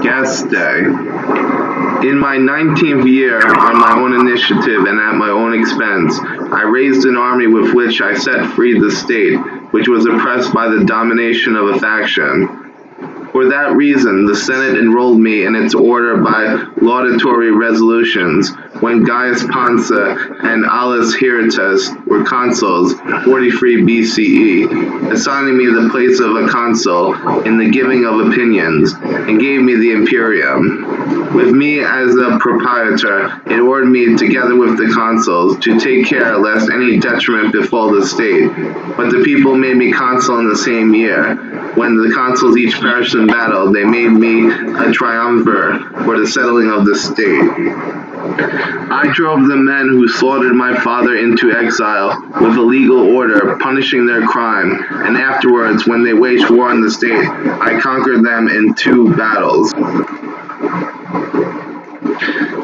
Gestae. In my 19th year, on my own initiative and at my own expense, I raised an army with which I set free the state, which was oppressed by the domination of a faction. For that reason, the Senate enrolled me in its order by laudatory resolutions when Gaius Pansa and Aulus Hieratus were consuls, 43 BCE, assigning me the place of a consul in the giving of opinions, and gave me the imperium. With me as a proprietor, it ordered me, together with the consuls, to take care lest any detriment befall the state. But the people made me consul in the same year. When the consuls each perished in battle, they made me a triumvir for the settling of the state. I drove the men who slaughtered my father into exile with a legal order, punishing their crime, and afterwards, when they waged war on the state, I conquered them in 2 battles.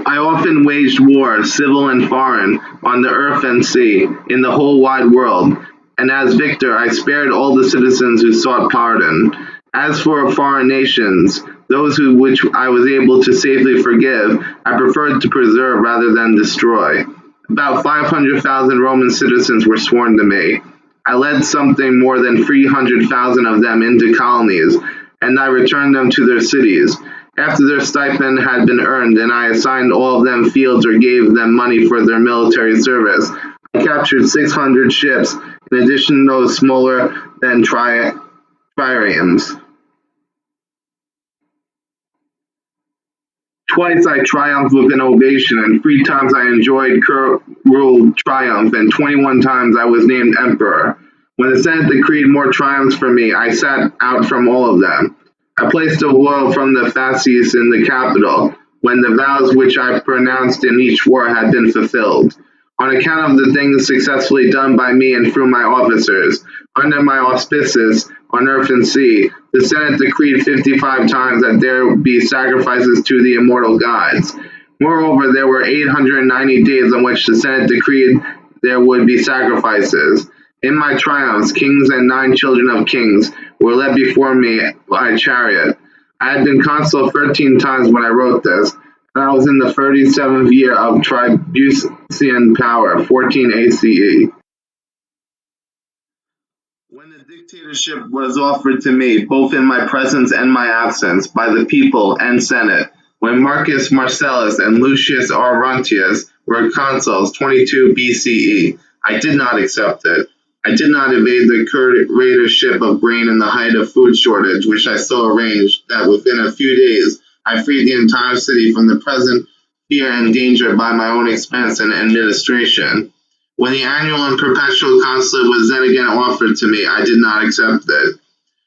I often waged war, civil and foreign, on the earth and sea, in the whole wide world, and as victor I spared all the citizens who sought pardon. As for foreign nations, those which I was able to safely forgive, I preferred to preserve rather than destroy. About 500,000 Roman citizens were sworn to me. I led something more than 300,000 of them into colonies, and I returned them to their cities. After their stipend had been earned, and I assigned all of them fields or gave them money for their military service, I captured 600 ships, in addition to those smaller than triremes. Twice I triumphed with an ovation, and 3 times I enjoyed curule triumph, and 21 times I was named emperor. When the Senate decreed more triumphs for me, I sat out from all of them. I placed a wall from the fasces in the Capitol, when the vows which I pronounced in each war had been fulfilled. On account of the things successfully done by me and through my officers, under my auspices, on earth and sea, the Senate decreed 55 times that there be sacrifices to the immortal gods. Moreover, there were 890 days on which the Senate decreed there would be sacrifices. In my triumphs, kings and 9 children of kings were led before me by chariot. I had been consul 13 times when I wrote this, and I was in the 37th year of Tribusian power, 14 ACE. When the dictatorship was offered to me, both in my presence and my absence, by the people and Senate, when Marcus Marcellus and Lucius Aurontius were consuls, 22 BCE, I did not accept it. I did not evade the curatorship of grain in the height of food shortage, which I so arranged that within a few days I freed the entire city from the present fear and danger by my own expense and administration. When the annual and perpetual consulate was then again offered to me, I did not accept it.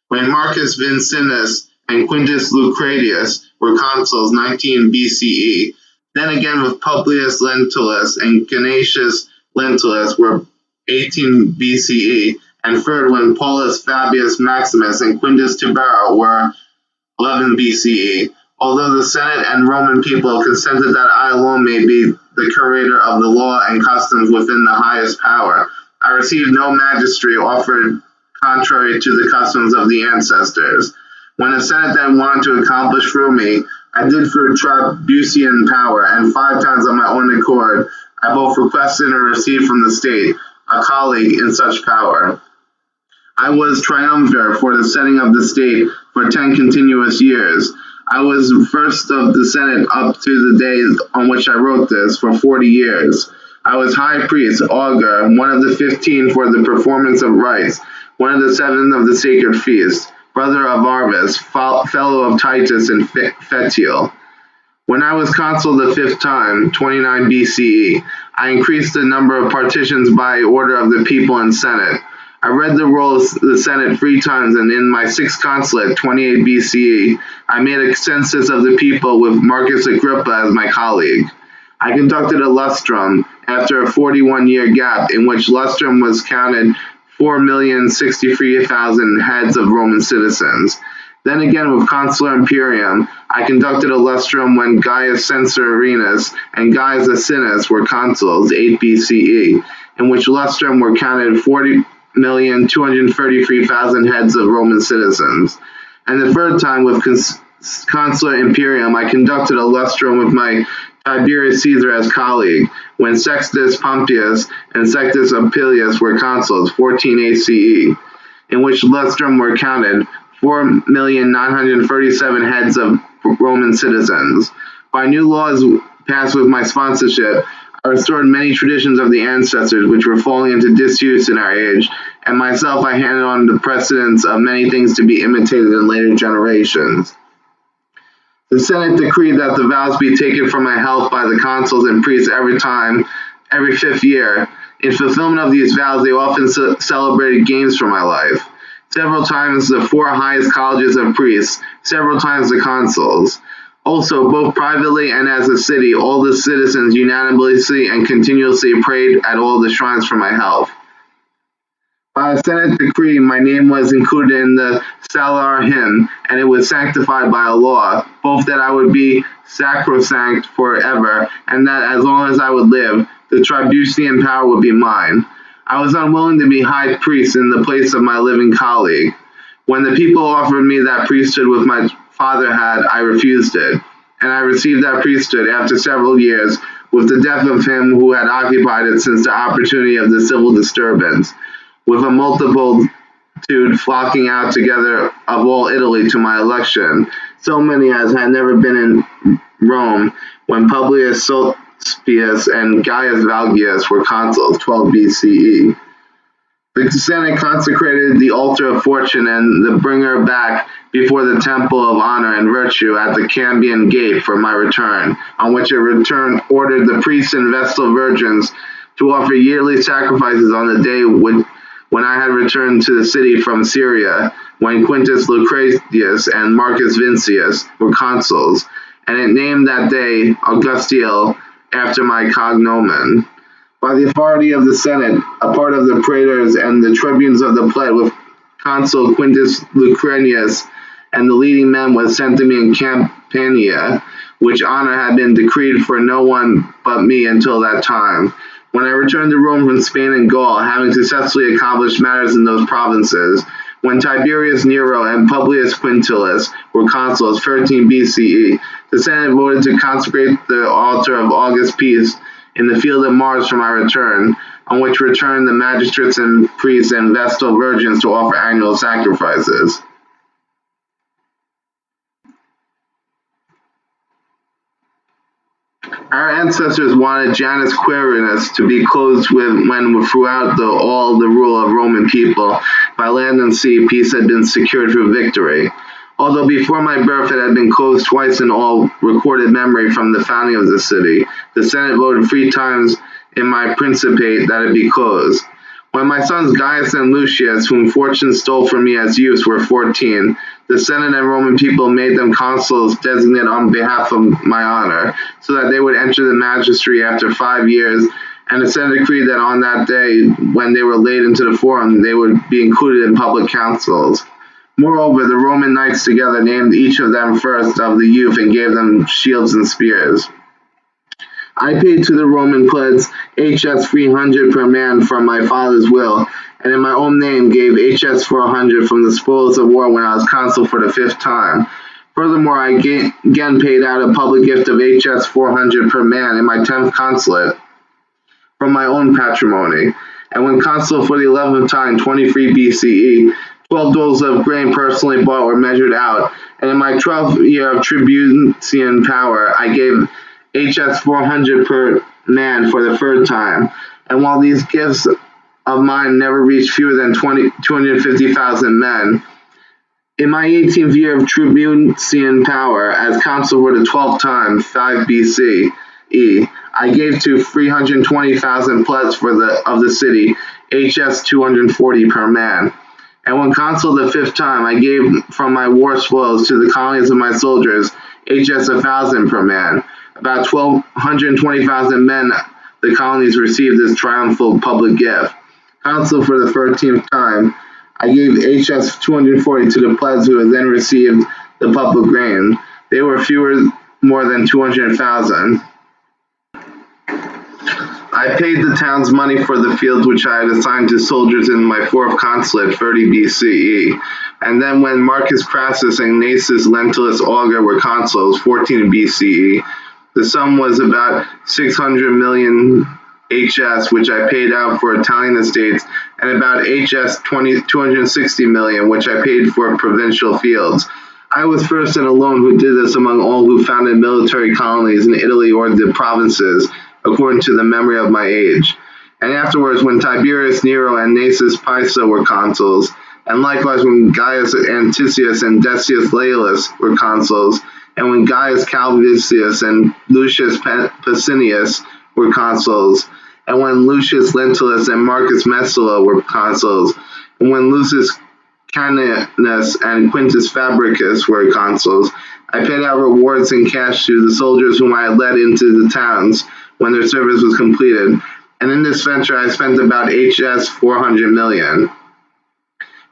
When Marcus Vincinus and Quintus Lucretius were consuls, 19 BCE, then again with Publius Lentulus and Canisius Lentulus were 18 BCE, and third when Paulus Fabius Maximus and Quintus Tibero were 11 BCE. Although the Senate and Roman people consented that I alone may be the curator of the law and customs within the highest power, I received no magistracy offered contrary to the customs of the ancestors. When the Senate then wanted to accomplish through me, I did through Tribusian power, and 5 times on my own accord I both requested and received from the state a colleague in such power. I was triumvir for the setting of the state for 10 continuous years. I was first of the Senate up to the day on which I wrote this for 40 years. I was high priest, augur, one of the 15 for the performance of rites, one of the 7 of the sacred feasts, brother of Arvis, fellow of Titus and Fetial. When I was consul the 5th time, 29 BCE, I increased the number of partitions by order of the people and Senate. I read the roll of the Senate 3 times, and in my 6th consulate, 28 BCE, I made a census of the people with Marcus Agrippa as my colleague. I conducted a lustrum after a 41-year gap in which lustrum was counted 4,063,000 heads of Roman citizens. Then again with consular imperium, I conducted a lustrum when Gaius Censorinus and Gaius Asinius were consuls, 8 BCE, in which lustrum were counted 40,233,000 heads of Roman citizens. And the 3rd time with consular imperium, I conducted a lustrum with my Tiberius Caesar as colleague, when Sextus Pompeius and Sextus Appius were consuls, 14 ACE, in which lustrum were counted 4,937 heads of Roman citizens. By new laws passed with my sponsorship, I restored many traditions of the ancestors which were falling into disuse in our age, and myself I handed on the precedents of many things to be imitated in later generations. The Senate decreed that the vows be taken from my health by the consuls and priests every 5th year. In fulfillment of these vows, they often celebrated games for my life. Several times the 4 highest colleges of priests, several times the consuls. Also, both privately and as a city, all the citizens unanimously and continuously prayed at all the shrines for my health. By a Senate decree, my name was included in the Salar hymn, and it was sanctified by a law, both that I would be sacrosanct forever, and that as long as I would live, the Tribucian power would be mine. I was unwilling to be high priest in the place of my living colleague. When the people offered me that priesthood which my father had, I refused it, and I received that priesthood after several years, with the death of him who had occupied it since the opportunity of the civil disturbance, with a multitude flocking out together of all Italy to my election, so many as had never been in Rome, when Publius Sulpius and Gaius Valgius were consuls, 12 BCE. The Senate consecrated the altar of fortune and the bringer back before the temple of honor and virtue at the Cambian gate for my return, on which it ordered the priests and vestal virgins to offer yearly sacrifices on the day when I had returned to the city from Syria, when Quintus Lucretius and Marcus Vincius were consuls, and it named that day Augustial after my cognomen. By the authority of the Senate, a part of the praetors and the tribunes of the plebe with Consul Quintus Lucretius and the leading men was sent to me in Campania, which honor had been decreed for no one but me until that time. When I returned to Rome from Spain and Gaul, having successfully accomplished matters in those provinces, when Tiberius Nero and Publius Quintillus were consuls, 13 BCE, the Senate voted to consecrate the altar of August Peace in the field of Mars for my return, on which returned the magistrates and priests and vestal virgins to offer annual sacrifices. Our ancestors wanted Janus Quirinus to be clothed with when throughout all the rule of Roman people, by land and sea, peace had been secured through victory. Although before my birth it had been closed twice in all recorded memory from the founding of the city, the Senate voted 3 times in my principate that it be closed. When my sons Gaius and Lucius, whom fortune stole from me as youths, were 14, the Senate and Roman people made them consuls designate on behalf of my honor, so that they would enter the magistracy after 5 years, and the Senate decreed that on that day, when they were laid into the forum, they would be included in public councils. Moreover, the Roman knights together named each of them first of the youth and gave them shields and spears. I paid to the Roman plebs HS 300 per man from my father's will, and in my own name gave HS 400 from the spoils of war when I was consul for the 5th time. Furthermore, I again paid out a public gift of HS 400 per man in my 10th consulate from my own patrimony, and when consul for the 11th time, 23 BCE, 12 doles of grain personally bought were measured out, and in my 12th year of Tribucian power, I gave HS 400 per man for the 3rd time, and while these gifts of mine never reached fewer than 250,000 men, in my 18th year of Tribucian power, as consul for the 12th time, 5 BCE, I gave to 320,000 plebs of the city HS 240 per man. And when consul the 5th time, I gave from my war spoils to the colonies of my soldiers HS 1,000 per man. About 120,000 men the colonies received this triumphal public gift. Consul for the 13th time, I gave HS 240 to the plebs who had then received the public grain. They were more than 200,000. I paid the town's money for the fields which I had assigned to soldiers in my fourth consulate, 30 BCE. And then when Marcus Crassus and Gnaeus Lentulus Augur were consuls, 14 BCE, the sum was about 600 million HS, which I paid out for Italian estates, and about HS 260 million, which I paid for provincial fields. I was first and alone who did this among all who founded military colonies in Italy or the provinces, according to the memory of my age. And afterwards, when Tiberius Nero and Gnaeus Piso were consuls, and likewise when Gaius Anticius and Decius Laelius were consuls, and when Gaius Calvisius and Lucius Pesinius were consuls, and when Lucius Lentulus and Marcus Messala were consuls, and when Lucius Caninus and Quintus Fabricius were consuls, I paid out rewards in cash to the soldiers whom I had led into the towns when their service was completed, and in this venture I spent about HS 400 million.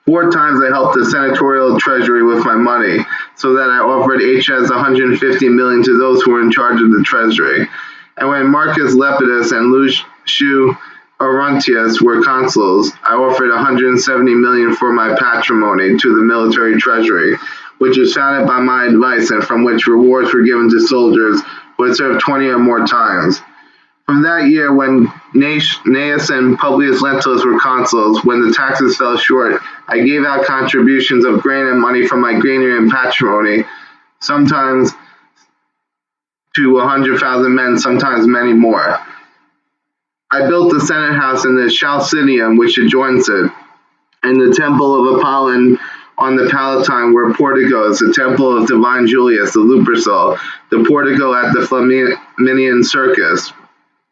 4 times I helped the senatorial treasury with my money, so that I offered HS 150 million to those who were in charge of the treasury. And when Marcus Lepidus and Lucius Orontius were consuls, I offered 170 million for my patrimony to the military treasury, which was founded by my advice and from which rewards were given to soldiers who had served 20 or more times. From that year, when Gnaeus and Publius Lentulus were consuls, when the taxes fell short, I gave out contributions of grain and money from my granary and patrimony, sometimes to 100,000 men, sometimes many more. I built the Senate House in the Chalcidium, which adjoins it, and the Temple of Apollon on the Palatine were porticos, the Temple of Divine Julius, the Lupercal, the portico at the Flaminian Circus,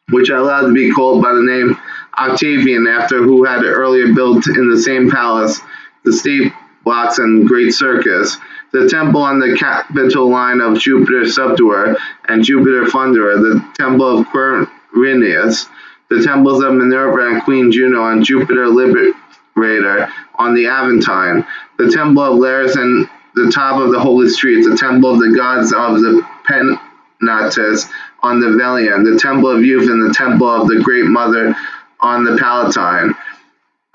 which I allowed to be called by the name Octavian, after who had earlier built in the same palace the state blocks and great circus, the temple on the capital line of Jupiter Subduer and Jupiter Thunderer, the temple of Quirinius, the temples of Minerva and Queen Juno and Jupiter Liberator on the Aventine, the temple of Lares and the top of the holy streets, the temple of the gods of the Penates on the Velian, the temple of youth and the temple of the Great Mother on the Palatine.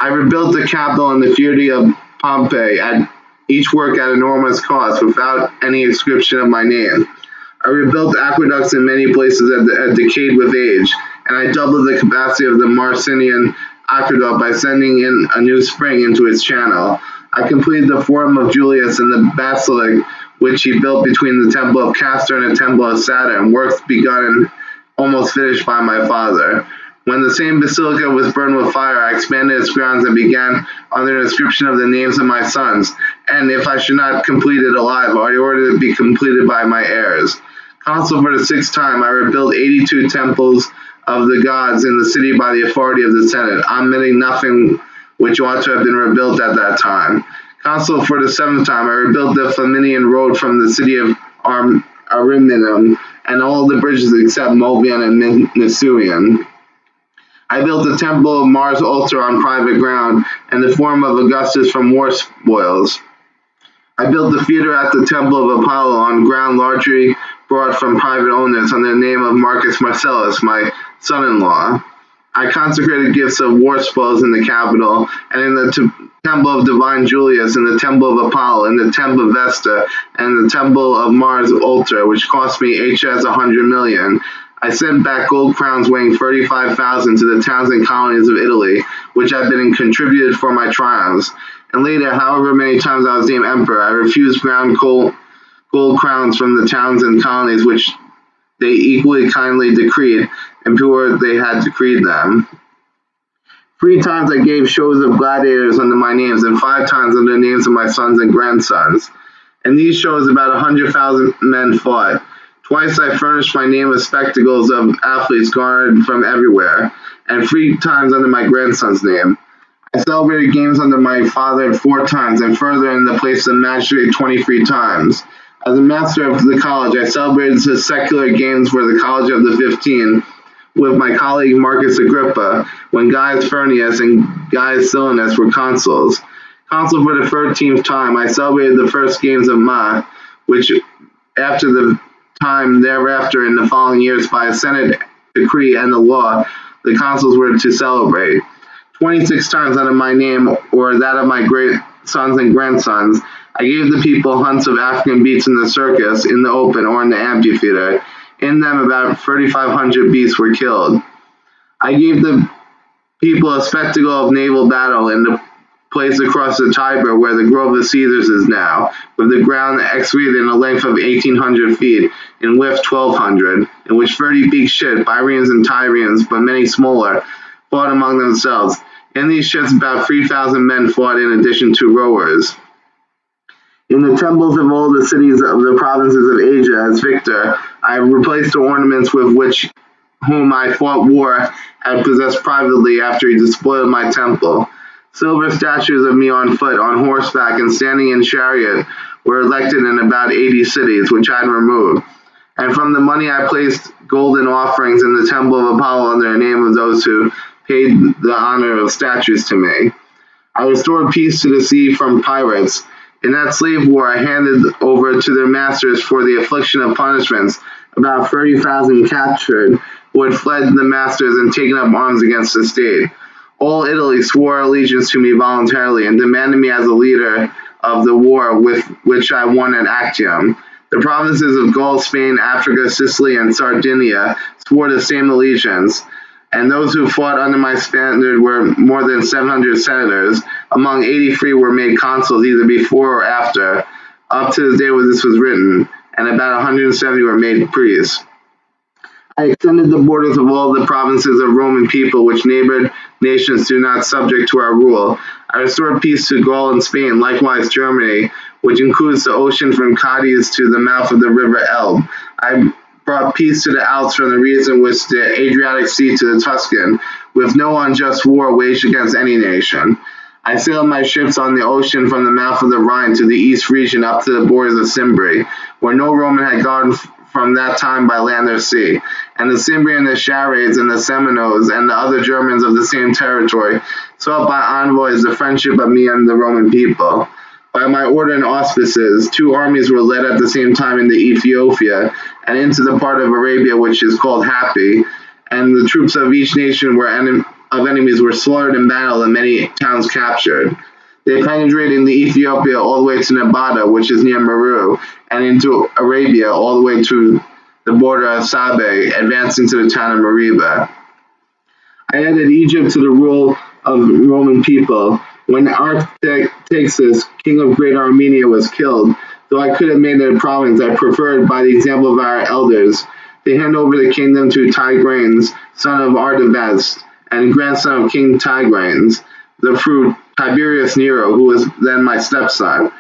I rebuilt the Capitol and the Feudy of Pompey, at each work at enormous cost, without any inscription of my name. I rebuilt aqueducts in many places that had decayed with age, and I doubled the capacity of the Marcinian aqueduct by sending in a new spring into its channel. I completed the Forum of Julius and the basilic which he built between the temple of Castor and the temple of Saturn, works begun and almost finished by my father. When the same basilica was burned with fire, I expanded its grounds and began on the inscription of the names of my sons, and if I should not complete it alive, I ordered it to be completed by my heirs. Consul for the 6th time, I rebuilt 82 temples of the gods in the city by the authority of the Senate, omitting nothing which ought to have been rebuilt at that time. Consul for the 7th time, I rebuilt the Flaminian road from the city of Ariminum and all the bridges except Mulvian and Nisuian. I built the temple of Mars altar on private ground and the Forum of Augustus from war spoils. I built the theater at the temple of Apollo on ground largely brought from private owners under the name of Marcus Marcellus, my son-in-law. I consecrated gifts of war spoils in the Capitol, and in the temple of Divine Julius, in the temple of Apollo, in the temple of Vesta, and the temple of Mars altar, which cost me HS 100 million. I sent back gold crowns weighing 35,000 to the towns and colonies of Italy, which had been contributed for my triumphs. And later, however many times I was named emperor, I refused gold crowns from the towns and colonies which they equally kindly decreed, and before they had decreed them. 3 times I gave shows of gladiators under my names, and 5 times under the names of my sons and grandsons. In these shows about 100,000 men fought. Twice I furnished my name with spectacles of athletes garnered from everywhere, and 3 times under my grandson's name. I celebrated games under my father 4 times, and further in the place of magistrate 23 times. As a master of the college, I celebrated the secular games for the College of the 15 with my colleague Marcus Agrippa, when Gaius Furnius and Gaius Silanus were consuls. Consul for the 13th time, I celebrated the first games of Ma, which after the time thereafter in the following years by a Senate decree and the law the consuls were to celebrate. 26 times out of my name or that of my great sons and grandsons, I gave the people hunts of African beasts in the circus, in the open, or in the amphitheater. In them about 3,500 beasts were killed. I gave the people a spectacle of naval battle in the place across the Tiber where the Grove of Caesars is now, with the ground excavated in a length of 1,800 feet, in width 1,200, in which 30 big ships, Byrians and Tyrians, but many smaller, fought among themselves. In these ships about 3,000 men fought in addition to rowers. In the temples of all the cities of the provinces of Asia as victor, I replaced the ornaments with which whom I fought war had possessed privately after he despoiled my temple. Silver statues of me on foot, on horseback, and standing in chariot were erected in about 80 cities, which I had removed. And from the money I placed golden offerings in the temple of Apollo under the name of those who paid the honor of statues to me. I restored peace to the sea from pirates. In that slave war I handed over to their masters for the affliction of punishments about 30,000 captured who had fled the masters and taken up arms against the state. All Italy swore allegiance to me voluntarily and demanded me as a leader of the war with which I won at Actium. The provinces of Gaul, Spain, Africa, Sicily, and Sardinia swore the same allegiance, and those who fought under my standard were more than 700 senators. Among 83 were made consuls either before or after, up to the day when this was written, and about 170 were made priests. I extended the borders of all the provinces of Roman people which neighbored nations do not subject to our rule. I restored peace to Gaul and Spain, likewise Germany, which includes the ocean from Cadiz to the mouth of the river Elbe. I brought peace to the Alps from the region which the Adriatic Sea to the Tuscan, with no unjust war waged against any nation. I sailed my ships on the ocean from the mouth of the Rhine to the east region up to the borders of Cimbri, where no Roman had gone from that time by land or sea, and the Cimbrian, the Charades, and the Seminoes, and the other Germans of the same territory, sought by envoys the friendship of me and the Roman people. By my order and auspices, 2 armies were led at the same time into Ethiopia, and into the part of Arabia which is called Happy, and the troops of each nation of enemies were slaughtered in battle and many towns captured. They penetrated into Ethiopia all the way to Nabata, which is near Meru, and into Arabia all the way to the border of Sabe, advancing to the town of Mariba. I added Egypt to the rule of Roman people. When Artaxerxes, king of Great Armenia, was killed, though I could have made it a province, I preferred, by the example of our elders, to hand over the kingdom to Tigranes, son of Artaxerxes, and grandson of King Tigranes, through Tiberius Nero, who was then my stepson.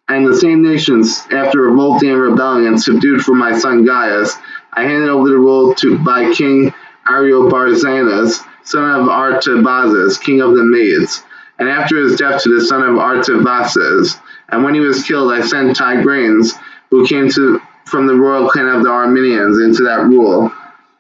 And the same nations, after revolting and rebelling and subdued for my son Gaius, I handed over the rule by King Ariobarzanes, son of Artabazus, king of the Medes, and after his death to the son of Artabazus. And when he was killed, I sent Tigranes, who came from the royal clan of the Armenians, into that rule.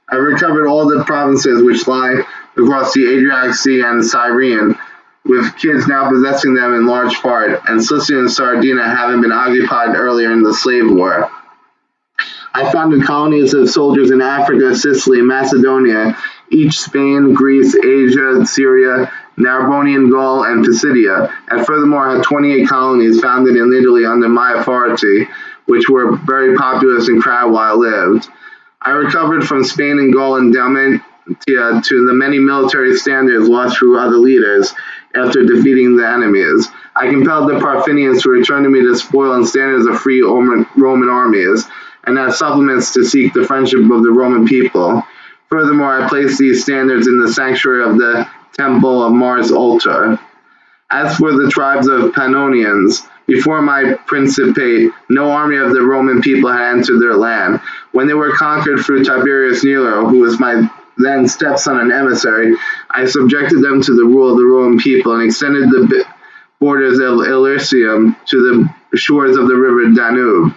I recovered all the provinces which lie across the Adriatic Sea and Cyrene, with kids now possessing them in large part, and Sicily and Sardinia having been occupied earlier in the slave war. I founded colonies of soldiers in Africa, Sicily, Macedonia, each Spain, Greece, Asia, Syria, Narbonian Gaul, and Pisidia, and furthermore had 28 colonies founded in Italy under my authority, which were very populous and crowded while I lived. I recovered from Spain and Gaul and Dalmatia to the many military standards lost through other leaders after defeating the enemies. I compelled the Parthians to return to me the spoil and standards of free Roman armies, and as supplements to seek the friendship of the Roman people. Furthermore, I placed these standards in the sanctuary of the temple of Mars altar. As for the tribes of Pannonians, before my principate, no army of the Roman people had entered their land. When they were conquered through Tiberius Nero, who was my then stepson and emissary, I subjected them to the rule of the Roman people and extended the borders of Illyricum to the shores of the river Danube.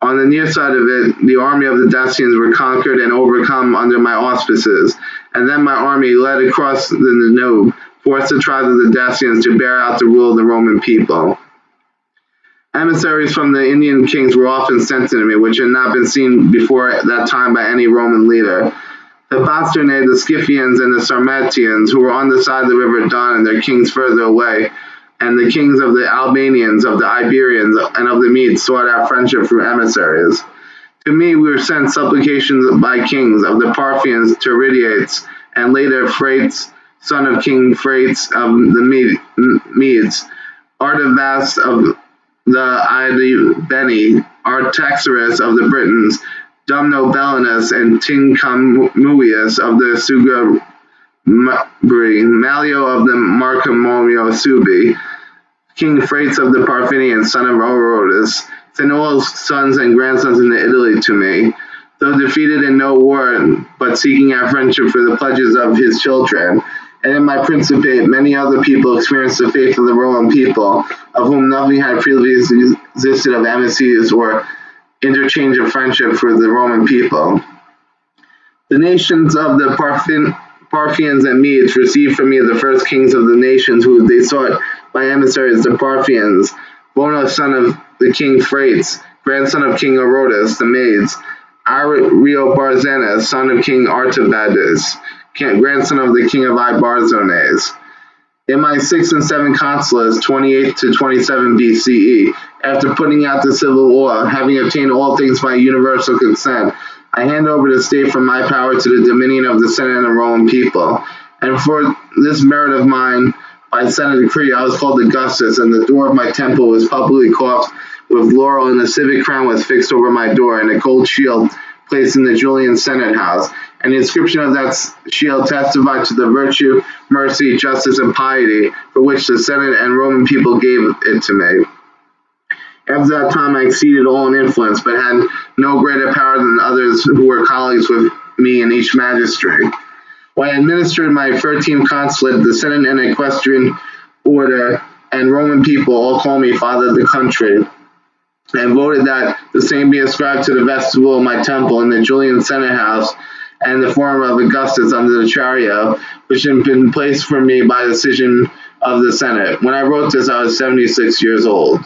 On the near side of it, the army of the Dacians were conquered and overcome under my auspices, and then my army led across the Danube, forced the tribes of the Dacians to bear out the rule of the Roman people. Emissaries from the Indian kings were often sent to me, which had not been seen before that time by any Roman leader. The Bastarnae, the Scythians, and the Sarmatians, who were on the side of the river Don, and their kings further away, and the kings of the Albanians, of the Iberians, and of the Medes sought our friendship through emissaries. To me were sent supplications by kings of the Parthians, Tiridates, and later Phraates, son of King Phraates of the Medes, Artavasdes of the Idueni, Artaxerxes of the Britons, Dumnobelinus and Tincamuius of the Sugambri, Malio of the Marcomonio Subi, King Phraates of the Parthians, son of Orotus, sent all sons and grandsons into Italy to me, though defeated in no war, but seeking our friendship for the pledges of his children. And in my principate, many other people experienced the faith of the Roman people, of whom nothing had previously existed of embassies or interchange of friendship for the Roman people. The nations of the Parthians and Medes received from me the first kings of the nations who they sought by emissaries, the Parthians, Bono, son of the king Phraates, grandson of King Orotus, the Medes, Ariobarzanes, son of King Artavasdes, grandson of the king of Ibarzones. In my 6th and 7th consulates, 28 to 27 BCE, after putting out the civil war, having obtained all things by universal consent, I hand over the state from my power to the dominion of the Senate and the Roman people. And for this merit of mine, by Senate decree, I was called Augustus, and the door of my temple was publicly coiffed with laurel, and the civic crown was fixed over my door, and a gold shield placed in the Julian Senate house. And the inscription of that shield testified to the virtue, mercy, justice, and piety for which the Senate and Roman people gave it to me. After that time I exceeded all in influence, but had no greater power than others who were colleagues with me in each magistracy. When I administered my 13th consulate, the Senate and Equestrian order and Roman people all called me Father of the Country, and voted that the same be ascribed to the vestibule of my temple in the Julian Senate house and the forum of Augustus under the Chario, which had been placed for me by decision of the Senate. When I wrote this, I was 76 years old.